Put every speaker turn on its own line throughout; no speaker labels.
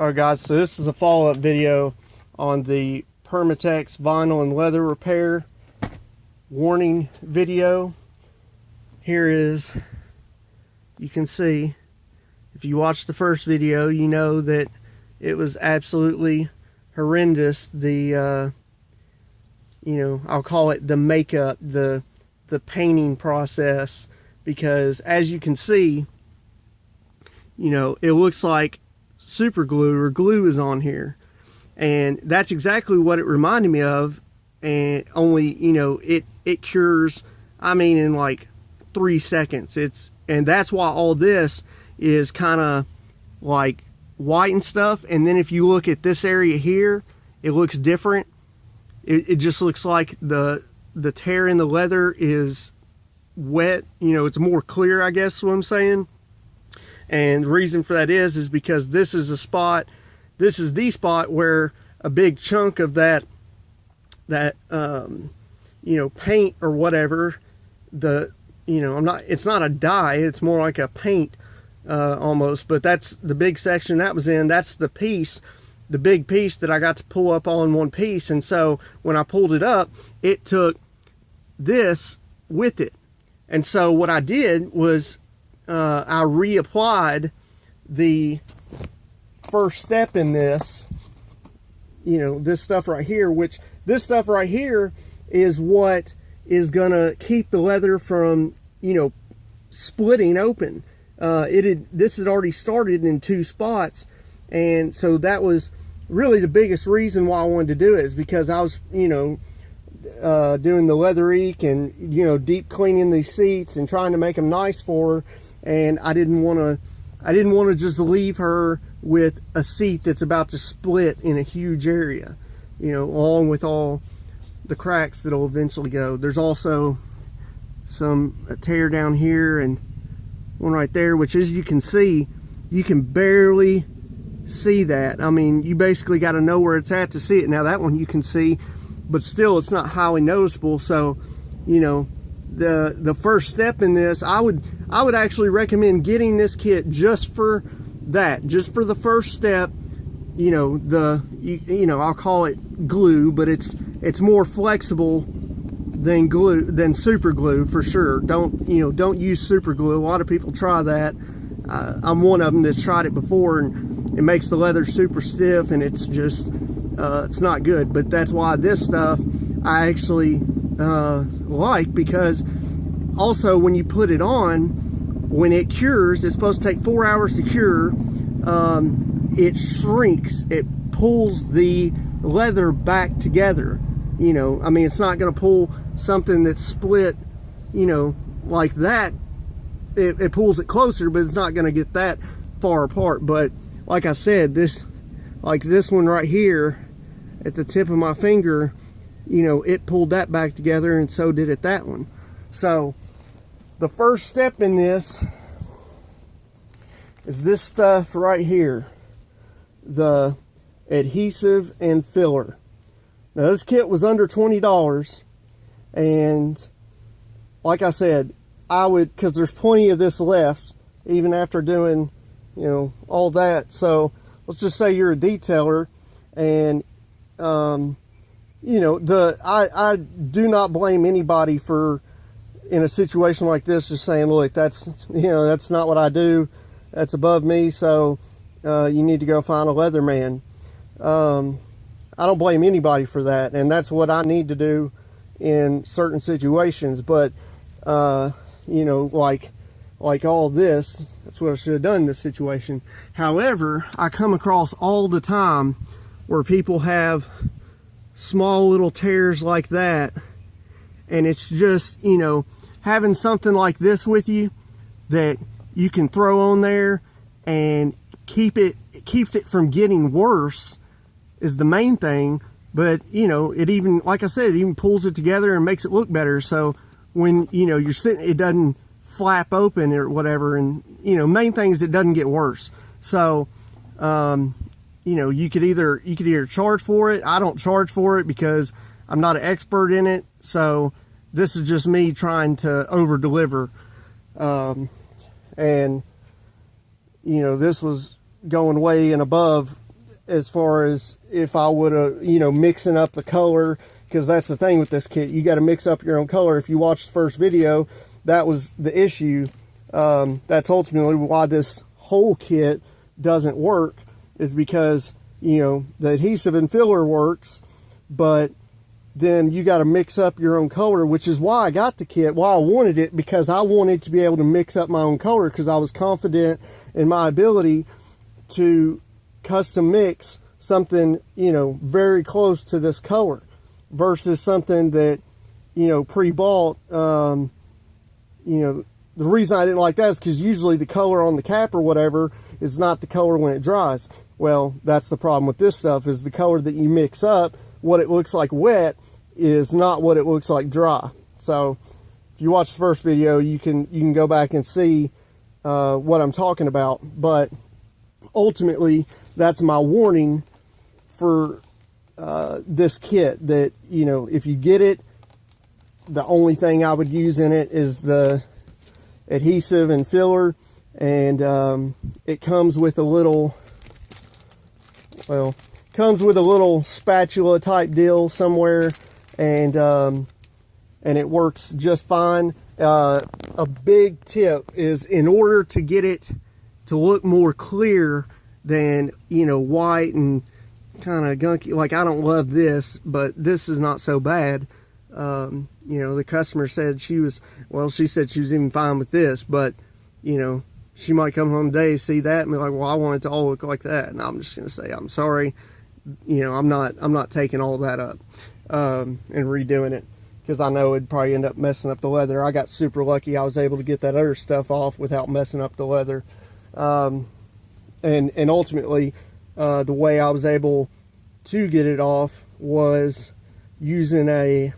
Alright guys, so this is a follow-up video on the PERMATEX vinyl and leather repair warning video. Here is, you can see, if you watched the first video, you know that it was absolutely horrendous. The, I'll call it the makeup, the painting process, because as you can see, it looks like super glue or glue is on here, and that's exactly what it reminded me of. And only it cures, I mean, in like 3 seconds. And that's why all this is kind of like white and stuff. And then if you look at this area here, it looks different. It just looks like the tear in the leather is wet. It's more clear, I guess is what I'm saying. And the reason for that is because this is the spot where a big chunk of that paint or whatever, it's not a dye, it's more like a paint almost, but that's the big section that was in. That's the piece, the big piece that I got to pull up all in one piece. And so when I pulled it up, it took this with it. And so what I did was I reapplied the first step in this, this stuff right here, which this stuff right here is what is gonna keep the leather from, splitting open. This had already started in 2 spots, and so that was really the biggest reason why I wanted to do it, is because I was, doing the leather eke and, deep cleaning these seats and trying to make them nice for her. And I didn't want to just leave her with a seat that's about to split in a huge area, along with all the cracks that'll eventually go. There's also a tear down here and one right there, which, as you can see, you can barely see that. I mean, you basically got to know where it's at to see it. Now that one you can see, but still it's not highly noticeable. So, the first step in this, I would actually recommend getting this kit just for that, just for the first step. I'll call it glue, but it's more flexible than super glue for sure. Don't use super glue. A lot of people try that. I'm one of them that's tried it before, and it makes the leather super stiff, and it's just it's not good. But that's why this stuff I actually like, because also when you put it on, when it cures, it's supposed to take 4 hours to cure. It shrinks, it pulls the leather back together. I mean, it's not going to pull something that's split, like that. It pulls it closer, but it's not going to get that far apart. But like I said, this one right here at the tip of my finger, it pulled that back together, and so did it that one. So the first step in this is this stuff right here, the adhesive and filler. Now this kit was under $20, and like I said, I would, because there's plenty of this left even after doing all that. So let's just say you're a detailer, and I do not blame anybody for, in a situation like this, just saying, look, that's not what I do, that's above me, so you need to go find a leatherman. I don't blame anybody for that, and that's what I need to do in certain situations. But like all this, that's what I should have done in this situation. However, I come across all the time where people have small little tears like that, and it's just, having something like this with you that you can throw on there and keeps it from getting worse is the main thing. But it even, like I said, it even pulls it together and makes it look better. So when you're sitting, it doesn't flap open or whatever. And main thing is it doesn't get worse. So you could either charge for it. I don't charge for it because I'm not an expert in it. So this is just me trying to over deliver. And this was going way and above as far as if I would have, you know, mixing up the color, because that's the thing with this kit. You got to mix up your own color. If you watch the first video, that was the issue. That's ultimately why this whole kit doesn't work, is because, you know, the adhesive and filler works, but then you got to mix up your own color, which is why I got the kit, why I wanted it, because I wanted to be able to mix up my own color, because I was confident in my ability to custom mix something, you know, very close to this color versus something that, you know, pre-bought. You know, the reason I didn't like that is because usually the color on the cap or whatever is not the color when it dries. Well, that's the problem with this stuff, is the color that you mix up, what it looks like wet is not what it looks like dry. So if you watch the first video, you can go back and see what I'm talking about. But ultimately, that's my warning for this kit, that, you know, if you get it, the only thing I would use in it is the adhesive and filler, and it comes with a little, well, comes with a little spatula type deal somewhere, and it works just fine. A big tip is, in order to get it to look more clear than, you know, white and kind of gunky, like I don't love this, but this is not so bad. You know, the customer said she said she was even fine with this, but, you know, she might come home today, see that, and be like, well, I want it to all look like that. And I'm just going to say, I'm sorry, you know, I'm not taking all that up and redoing it, because I know it'd probably end up messing up the leather. I got super lucky. I was able to get that other stuff off without messing up the leather. And ultimately, the way I was able to get it off was using a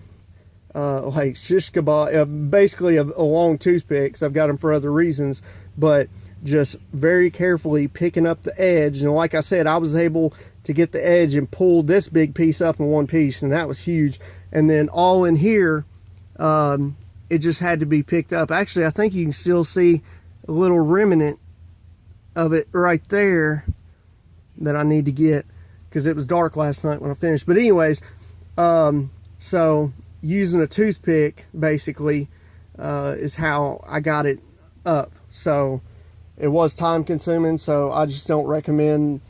like shish kebab, basically a long toothpick. So I've got them for other reasons, but just very carefully picking up the edge. And like I said, I was able to get the edge and pull this big piece up in one piece, and that was huge. And then all in here, it just had to be picked up. Actually, I think you can still see a little remnant of it right there that I need to get, because it was dark last night when I finished. But anyways, so using a toothpick basically is how I got it up. So it was time consuming, so I just don't recommend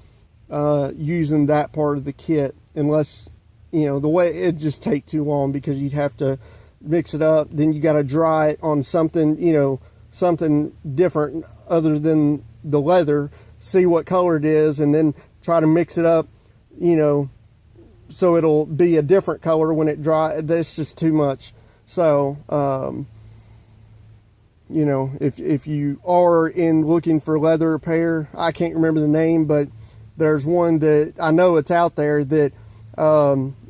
using that part of the kit unless, you know, the way it just take too long, because you'd have to mix it up, then you got to dry it on something, you know, something different other than the leather, see what color it is, and then try to mix it up, you know, so it'll be a different color when it dry. That's just too much. So you know, if you are looking for leather repair, I can't remember the name, but there's one that I know it's out there that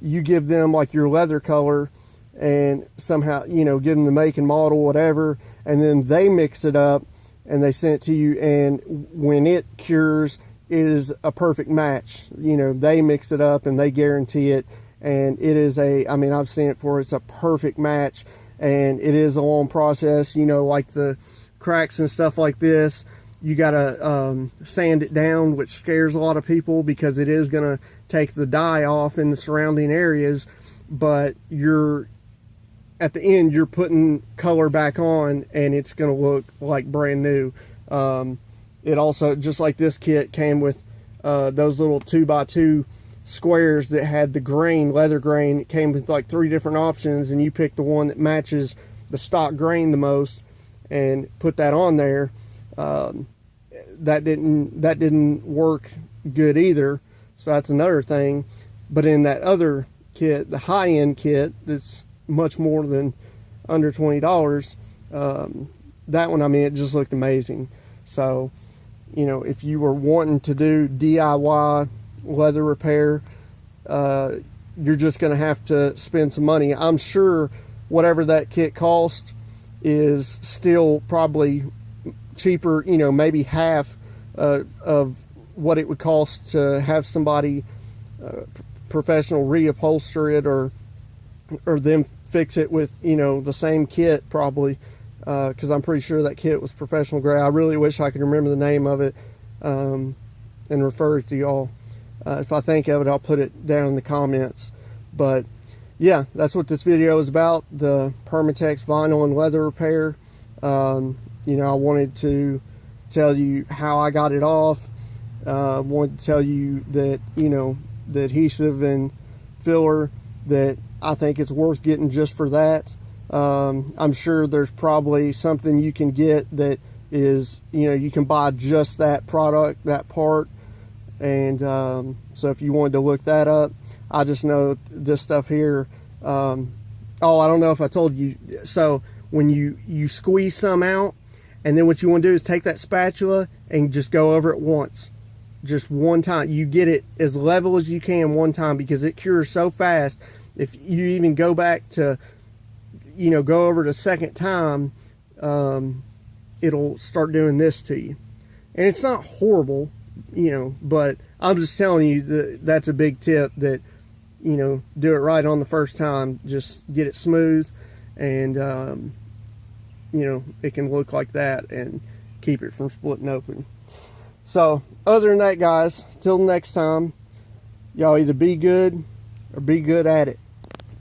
you give them like your leather color, and somehow, you know, give them the make and model, whatever, and then they mix it up and they send it to you, and when it cures, it is a perfect match. You know, they mix it up and they guarantee it, and it is I mean, I've seen it before, it's a perfect match. And it is a long process, you know, like the cracks and stuff like this, you gotta sand it down, which scares a lot of people, because it is gonna take the dye off in the surrounding areas, but at the end you're putting color back on, and it's gonna look like brand new. It also, just like this kit, came with those little 2x2 squares that had the grain, leather grain. It came with like 3 different options, and you pick the one that matches the stock grain the most and put that on there. That didn't work good either, so that's another thing. But in that other kit, the high-end kit that's much more than under $20, that one, I mean, it just looked amazing. So, you know, if you were wanting to do DIY leather repair, you're just going to have to spend some money. I'm sure whatever that kit cost is still probably cheaper, you know, maybe half of what it would cost to have somebody professional reupholster it, or them fix it with, you know, the same kit probably, because I'm pretty sure that kit was professional grade. I really wish I could remember the name of it and refer it to y'all. If I think of it, I'll put it down in the comments. But yeah, that's what this video is about, the PERMATEX vinyl and leather repair. You know, I wanted to tell you how I got it off. Wanted to tell you that, you know, the adhesive and filler, that I think it's worth getting just for that. I'm sure there's probably something you can get that is, you know, you can buy just that product, that part. And so if you wanted to look that up, I just know this stuff here. Oh, I don't know if I told you. So when you squeeze some out, and then what you want to do is take that spatula and just go over it once. Just one time. You get it as level as you can one time, because it cures so fast. If you even go back to, you know, go over it a second time, it'll start doing this to you. And it's not horrible, you know, but I'm just telling you that that's a big tip, that, you know, do it right on the first time. Just get it smooth, and you know, it can look like that and keep it from splitting open. So other than that, guys, till next time, y'all either be good or be good at it.